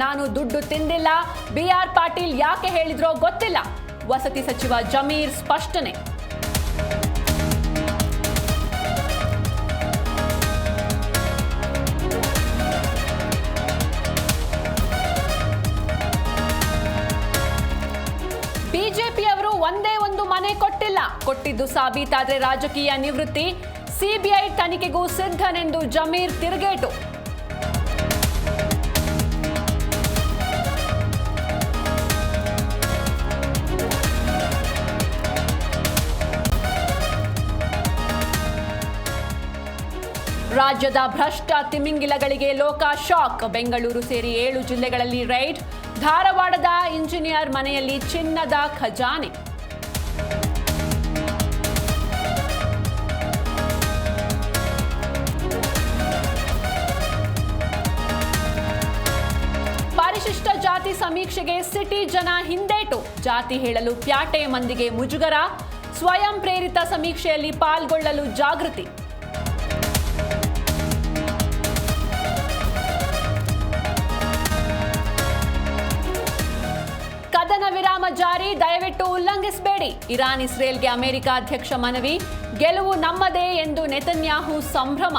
ನಾನು ದುಡ್ಡು ತಿಂದಿಲ್ಲ. ಬಿಆರ್ ಪಾಟೀಲ್ ಯಾಕೆ ಹೇಳಿದ್ರೋ ಗೊತ್ತಿಲ್ಲ. ವಸತಿ ಸಚಿವ ಜಮೀರ್ ಸ್ಪಷ್ಟನೆ. ಬಿಜೆಪಿಯವರು ಒಂದೇ ಒಂದು ಮನೆ ಕೊಟ್ಟಿಲ್ಲ. ಕೊಟ್ಟಿದ್ದು ಸಾಬೀತಾದ್ರೆ ರಾಜಕೀಯ ನಿವೃತ್ತಿ. ಸಿಬಿಐ ತನಿಖೆಗೂ ಸಿದ್ಧನೆಂದು ಜಮೀರ್ ತಿರುಗೇಟು. ರಾಜ್ಯದ ಭ್ರಷ್ಟ ತಿಮಿಂಗಿಲಗಳಿಗೆ ಲೋಕ ಶಾಕ್. ಬೆಂಗಳೂರು ಸೇರಿ 7 ಜಿಲ್ಲೆಗಳಲ್ಲಿ ರೈಡ್. ಧಾರವಾಡದ ಇಂಜಿನಿಯರ್ ಮನೆಯಲ್ಲಿ ಚಿನ್ನದ ಖಜಾನೆ. ಪರಿಶಿಷ್ಟ ಜಾತಿ ಸಮೀಕ್ಷೆಗೆ ಸಿಟಿ ಜನ ಹಿಂದೇಟು. ಜಾತಿ ಹೇಳಲು ಪ್ಯಾಟೆ ಮಂದಿಗೆ ಮುಜುಗರ. ಸ್ವಯಂ ಪ್ರೇರಿತ ಸಮೀಕ್ಷೆಯಲ್ಲಿ ಪಾಲ್ಗೊಳ್ಳಲು ಜಾಗೃತಿ. ಕದನ ವಿರಾಮ ಜಾರಿ, ದಯವಿಟ್ಟು ಉಲ್ಲಂಘಿಸಬೇಡಿ. ಇರಾನ್ ಇಸ್ರೇಲ್ಗೆ ಅಮೆರಿಕ ಅಧ್ಯಕ್ಷ ಮನವಿ. ಗೆಲುವು ನಮ್ಮದೇ ಎಂದು ನೆತನ್ಯಾಹು ಸಂಭ್ರಮ.